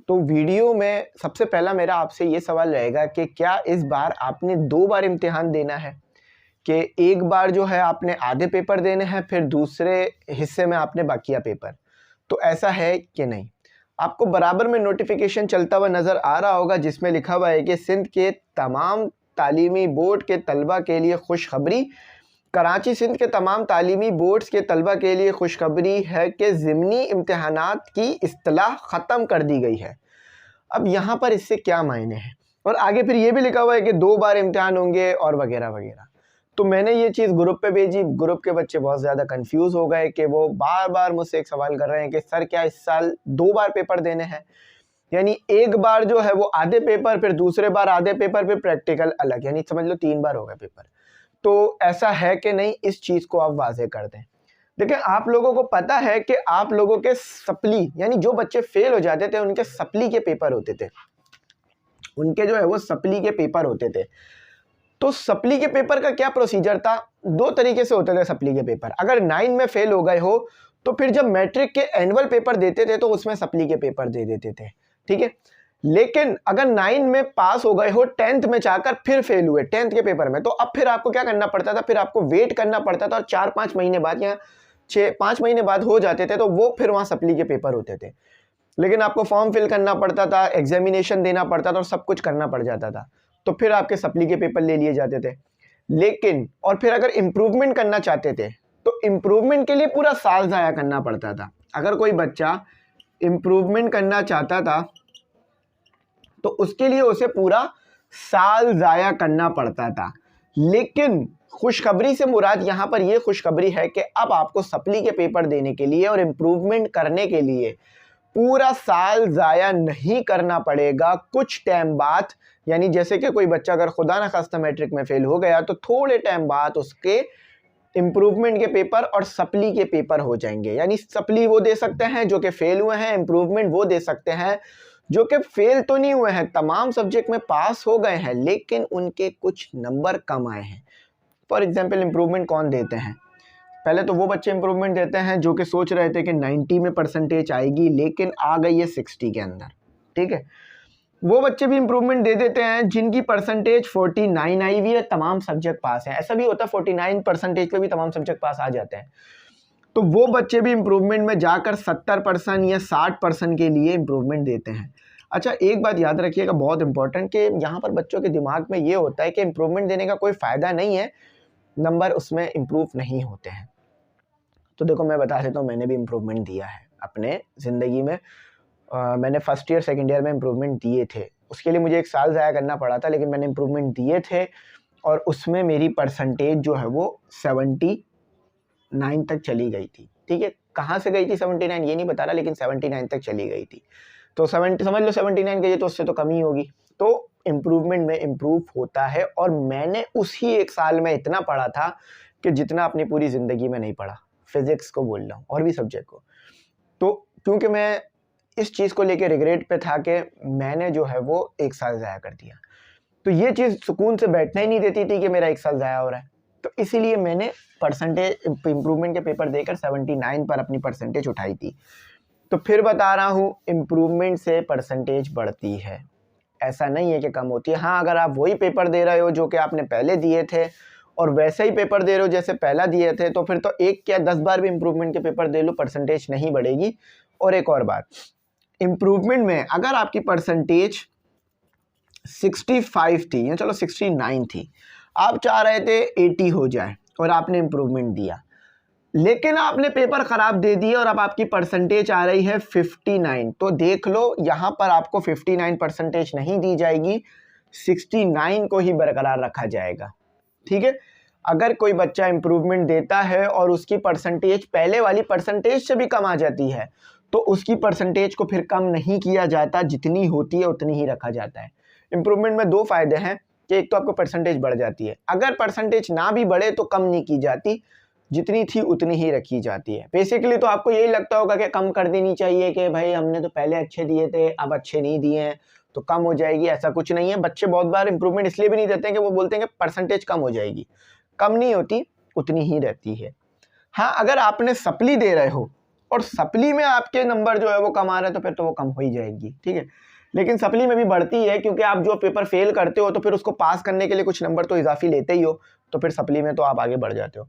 तो वीडियो में सबसे पहला मेरा आपसे ये सवाल रहेगा कि क्या इस बार आपने 2 बार इम्तिहान देना है, कि एक बार जो है आपने आधे पेपर देने हैं, फिर दूसरे हिस्से में आपने बाकिया पेपर। तो ऐसा है कि नहीं? आपको बराबर में नोटिफिकेशन चलता हुआ नज़र आ रहा होगा जिसमें लिखा हुआ है कि सिंध के तमाम तालीमी बोर्ड के तलबा के लिए खुशखबरी। कराची सिंध के तमाम तालीमी बोर्ड्स के तलबा के लिए खुशखबरी है कि ज़िमनी इम्तिहानात की इस्तिलाह ख़त्म कर दी गई है। अब यहाँ पर इससे क्या मायने हैं, और आगे फिर ये भी लिखा हुआ है कि 2 बार इम्तिहान होंगे और वगैरह वगैरह। तो मैंने ये चीज़ ग्रुप पे भेजी, ग्रुप के बच्चे बहुत ज़्यादा कंफ्यूज हो गए कि वो बार बार मुझसे एक सवाल कर रहे हैं कि सर क्या इस साल 2 बार पेपर देने हैं, यानी एक बार जो है वो आधे पेपर, फिर दूसरे बार आधे पेपर, फिर प्रैक्टिकल अलग, यानी समझ लो 3 बार हो गए पेपर। तो ऐसा है कि नहीं, इस चीज़ को आप वाज़ेह कर दें। देखिए, आप लोगों को पता है कि आप लोगों के सप्ली, यानी जो बच्चे फेल हो जाते थे उनके सप्ली के पेपर होते थे, उनके जो है वो सप्ली के पेपर होते थे। तो सप्ली के पेपर का क्या प्रोसीजर था? 2 तरीके से होते थे सप्ली के पेपर। अगर 9 में फेल हो गए हो तो फिर जब मैट्रिक के एनुअल पेपर देते थे तो उसमें सप्ली के पेपर दे देते थे, ठीक है। लेकिन अगर 9 में पास हो गए हो, 10th में जाकर फिर फेल हुए 10th के पेपर में, तो अब फिर आपको क्या करना पड़ता था? फिर आपको वेट करना पड़ता था, और 4-5 महीने बाद या 6-5 महीने बाद हो जाते थे तो वो फिर वहाँ सप्ली के पेपर होते थे। लेकिन आपको फॉर्म फिल करना पड़ता था, एग्जामिनेशन देना पड़ता था और सब कुछ करना पड़ जाता था, तो फिर आपके सप्ली के पेपर ले लिए जाते थे। लेकिन और फिर अगर इम्प्रूवमेंट करना चाहते थे तो इम्प्रूवमेंट के लिए पूरा साल ज़ाया करना पड़ता था। अगर कोई बच्चा इम्प्रूवमेंट करना चाहता था तो उसके लिए उसे पूरा साल ज़ाया करना पड़ता था। लेकिन खुशखबरी से मुराद यहाँ पर यह खुशखबरी है कि अब आपको सप्ली के पेपर देने के लिए और इम्प्रूवमेंट करने के लिए पूरा साल ज़ाया नहीं करना पड़ेगा। कुछ टाइम बाद, यानी जैसे कि कोई बच्चा अगर खुदा न खास्ता मैट्रिक में फेल हो गया तो थोड़े टाइम बाद उसके इम्प्रूवमेंट के पेपर और सप्ली के पेपर हो जाएंगे। यानी सप्ली वो दे सकते हैं जो कि फेल हुए हैं, इम्प्रूवमेंट वो दे सकते हैं जो कि फेल तो नहीं हुए हैं, तमाम सब्जेक्ट में पास हो गए हैं लेकिन उनके कुछ नंबर कम आए हैं। फॉर एग्जाम्पल, इम्प्रूवमेंट कौन देते हैं? पहले तो वो बच्चे इम्प्रूवमेंट देते हैं जो कि सोच रहे थे कि 90 में परसेंटेज आएगी लेकिन आ गई है 60 के अंदर, ठीक है। वो बच्चे भी इम्प्रूवमेंट दे देते हैं जिनकी परसेंटेज 49 आई हुई है, तमाम सब्जेक्ट पास हैं। ऐसा भी होता है 49 परसेंटेज पे भी तमाम सब्जेक्ट पास आ जाते हैं। तो वो बच्चे भी इम्प्रूवमेंट में जाकर 70% या 60% के लिए इम्प्रूवमेंट देते हैं। अच्छा, एक बात याद रखिएगा बहुत इंपॉर्टेंट, कि यहाँ पर बच्चों के दिमाग में ये होता है कि इम्प्रूवमेंट देने का कोई फ़ायदा नहीं है, नंबर उसमें इम्प्रूव नहीं होते हैं। तो देखो, मैं बता देता हूँ, मैंने भी इम्प्रूवमेंट दिया है अपने ज़िंदगी में। मैंने फर्स्ट ईयर सेकंड ईयर में इम्प्रूवमेंट दिए थे, उसके लिए मुझे 1 साल ज़ाया करना पड़ा था, लेकिन मैंने इम्प्रूवमेंट दिए थे और उसमें मेरी परसेंटेज जो है वो 79 तक चली गई थी, ठीक है। कहाँ से गई थी 79 ये नहीं बता रहा, लेकिन 79 तक चली गई थी। तो 70 समझ लो 79 गई तो उससे तो कम ही होगी। तो इम्प्रूवमेंट में इम्प्रूव होता है, और मैंने उसी 1 साल में इतना पढ़ा था कि जितना अपनी पूरी ज़िंदगी में नहीं पढ़ा। फिज़िक्स को बोल रहा हूँ और भी सब्जेक्ट को। तो क्योंकि मैं इस चीज़ को लेके रिग्रेट पे था कि मैंने जो है वो 1 साल ज़ाया कर दिया, तो ये चीज़ सुकून से बैठना ही नहीं देती थी कि मेरा 1 साल ज़ाया हो रहा है। तो इसीलिए मैंने परसेंटेज इम्प्रूवमेंट के पेपर देकर 79 पर अपनी परसेंटेज उठाई थी। तो फिर बता रहा हूँ, इम्प्रूवमेंट से परसेंटेज बढ़ती है, ऐसा नहीं है कि कम होती है। हाँ, अगर आप वही पेपर दे रहे हो जो कि आपने पहले दिए थे और वैसे ही पेपर दे रहे हो जैसे पहला दिए थे, तो फिर तो 1 क्या 10 बार भी इम्प्रूवमेंट के पेपर दे लो, परसेंटेज नहीं बढ़ेगी। और एक और बात, इम्प्रूवमेंट में अगर आपकी परसेंटेज 65 थी या चलो 69 थी, आप चाह रहे थे 80 हो जाए और आपने इम्प्रूवमेंट दिया, लेकिन आपने पेपर ख़राब दे दिए और अब आपकी परसेंटेज आ रही है 59, तो देख लो यहाँ पर आपको 59 परसेंटेज नहीं दी जाएगी, 69 को ही बरकरार रखा जाएगा, ठीक है। अगर कोई बच्चा इम्प्रूवमेंट देता है और उसकी परसेंटेज पहले वाली परसेंटेज से भी कम आ जाती है, तो उसकी परसेंटेज को फिर कम नहीं किया जाता, जितनी होती है उतनी ही रखा जाता है। इम्प्रूवमेंट में 2 फ़ायदे हैं कि एक तो आपको परसेंटेज बढ़ जाती है, अगर परसेंटेज ना भी बढ़े तो कम नहीं की जाती, जितनी थी उतनी ही रखी जाती है। बेसिकली तो आपको यही लगता होगा कि कम कर देनी चाहिए, कि भाई हमने तो पहले अच्छे दिए थे अब अच्छे नहीं दिए हैं तो कम हो जाएगी, ऐसा कुछ नहीं है। बच्चे बहुत बार इम्प्रूवमेंट इसलिए भी नहीं देते हैं कि वो बोलते हैं कि परसेंटेज कम हो जाएगी, कम नहीं होती, उतनी ही रहती है। हाँ, अगर आपने सप्ली दे रहे हो और सप्ली में आपके नंबर जो है वो कम आ रहे हैं तो फिर तो वो कम हो ही जाएगी, ठीक है। लेकिन सप्ली में भी बढ़ती है क्योंकि आप जो पेपर फेल करते हो तो फिर उसको पास करने के लिए कुछ नंबर तो इजाफी लेते ही हो, तो फिर सप्ली में तो आप आगे बढ़ जाते हो।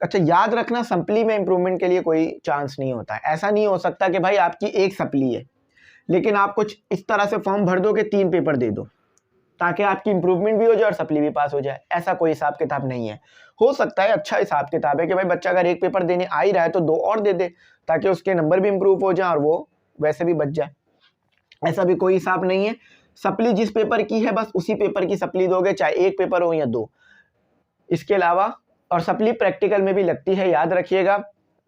अच्छा, याद रखना सप्ली में इंप्रूवमेंट के लिए कोई चांस नहीं होता है। ऐसा नहीं हो सकता कि भाई आपकी एक सप्ली है लेकिन आप कुछ इस तरह से फॉर्म भर दो कि 3 पेपर दे दो ताकि आपकी इंप्रूवमेंट भी हो जाए और सप्ली भी पास हो जाए। ऐसा कोई हिसाब किताब नहीं है। हो सकता है अच्छा हिसाब किताब है कि भाई बच्चा अगर एक पेपर देने आ ही रहा है तो 2 और दे दे ताकि उसके नंबर भी इंप्रूव हो जाए और वो वैसे भी बच जाए। ऐसा भी कोई हिसाब नहीं है। सप्ली जिस पेपर की है बस उसी पेपर की सप्ली दोगे, चाहे एक पेपर हो या 2। इसके अलावा और सप्ली प्रैक्टिकल में भी लगती है, याद रखिएगा।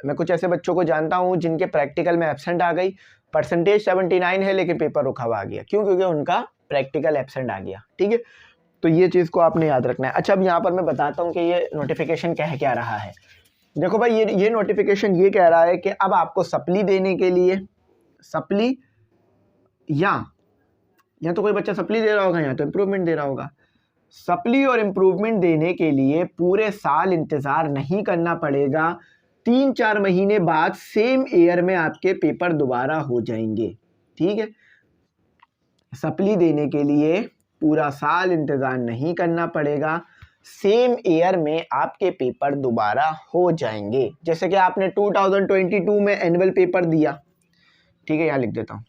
मैं कुछ ऐसे बच्चों को जानता हूं जिनके प्रैक्टिकल में एब्सेंट आ गई, परसेंटेज 79 है लेकिन पेपर रुका हुआ आ गया। क्यों? क्योंकि उनका प्रैक्टिकल एब्सेंट आ गया, ठीक है। तो ये चीज़ को आपने याद रखना है। अच्छा, अब यहाँ पर मैं बताता हूँ कि ये नोटिफिकेशन कह क्या रहा है। देखो भाई, ये नोटिफिकेशन ये कह रहा है कि अब आपको सप्ली देने के लिए, सप्ली या तो कोई बच्चा सप्ली दे रहा होगा या तो इम्प्रूवमेंट दे रहा होगा। सप्ली और इम्प्रूवमेंट देने के लिए पूरे साल इंतज़ार नहीं करना पड़ेगा। 3-4 महीने बाद सेम ईयर में आपके पेपर दोबारा हो जाएंगे, ठीक है। सप्ली देने के लिए पूरा साल इंतज़ार नहीं करना पड़ेगा, सेम ईयर में आपके पेपर दोबारा हो जाएंगे। जैसे कि आपने 2022 में एनुअल पेपर दिया, ठीक है, यहाँ लिख देता हूँ।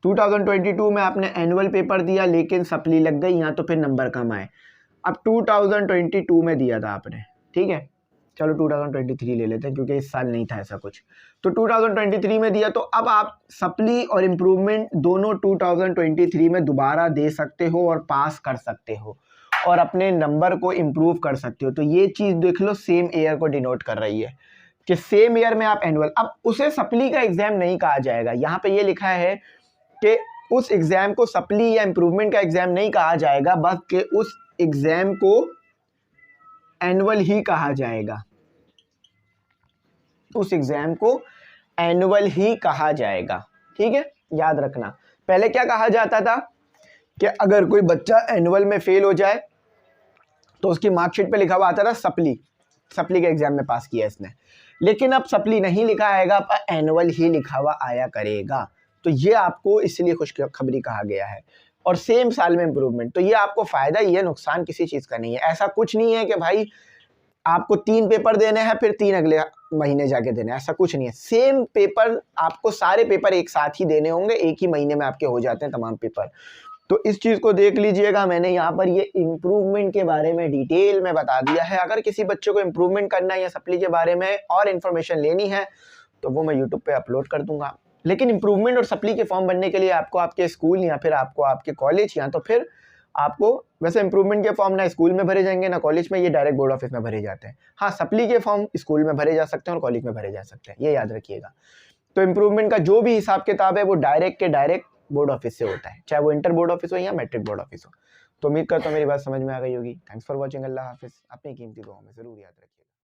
2022 में आपने एनुअल पेपर दिया लेकिन सप्ली लग गई या तो फिर नंबर कम आए। अब 2022 में दिया था आपने, ठीक है, चलो 2023 ले लेते हैं क्योंकि इस साल नहीं था ऐसा कुछ। तो 2023 में दिया तो अब आप सप्ली और इम्प्रूवमेंट दोनों 2023 में दोबारा दे सकते हो और पास कर सकते हो और अपने नंबर को इम्प्रूव कर सकते हो। तो ये चीज़ देख लो, सेम ईयर को डिनोट कर रही है कि सेम ईयर में आप एनुअल, अब उसे सप्ली का एग्जाम नहीं कहा जाएगा। यहाँ पे ये लिखा है कि उस एग्जाम को सप्ली या इम्प्रूवमेंट का एग्जाम नहीं कहा जाएगा, बस कि उस एग्जाम को एनुअल ही कहा जाएगा। उस एग्जाम को एनुअल ही कहा जाएगा, ठीक है, याद रखना। पहले क्या कहा जाता था कि अगर कोई बच्चा एनुअल में फेल हो जाए तो उसकी मार्कशीट पे लिखा हुआ आता था सप्ली, सप्ली के एग्जाम में पास किया इसने। लेकिन अब सप्ली नहीं लिखा आएगा, पर एनुअल ही लिखा हुआ आया करेगा। तो ये आपको इसलिए खुशखबरी कहा गया है। और सेम साल में इम्प्रूवमेंट, तो ये आपको फायदा ही है, नुकसान किसी चीज़ का नहीं है। ऐसा कुछ नहीं है कि भाई आपको 3 पेपर देने हैं फिर 3 अगले महीने जाके देने हैं, ऐसा कुछ नहीं है। सेम पेपर आपको, सारे पेपर एक साथ ही देने होंगे, एक ही महीने में आपके हो जाते हैं तमाम पेपर। तो इस चीज़ को देख लीजिएगा। मैंने यहाँ पर ये इम्प्रूवमेंट के बारे में डिटेल में बता दिया है। अगर किसी बच्चे को इम्प्रूवमेंट करना है या सप्ली के बारे में और इन्फॉर्मेशन लेनी है तो वो मैं यूट्यूब पे अपलोड कर दूंगा। लेकिन इम्प्रूवमेंट और सप्ली के फॉर्म बनने के लिए आपको आपके स्कूल या फिर आपको आपके कॉलेज या तो फिर आपको, वैसे इम्प्रूवमेंट के फॉर्म ना स्कूल में भरे जाएंगे ना कॉलेज में, ये डायरेक्ट बोर्ड ऑफिस में भरे जाते हैं। हाँ, सप्ली के फॉर्म स्कूल में भरे जा सकते हैं और कॉलेज में भरे जा सकते हैं, ये याद रखिएगा। तो इम्प्रूवमेंट का जो भी हिसाब किताब है वो डायरेक्ट के डायरेक्ट बोर्ड ऑफिस से होता है, चाहे वो इंटर बोर्ड ऑफिस हो या मैट्रिक बोर्ड ऑफिस हो। तो उम्मीद करता हूँ मेरी बात समझ में आ गई होगी। Thanks for watching. अल्लाह हाफिज़। अपनी कीमती दुआओं में ज़रूर याद रखिए।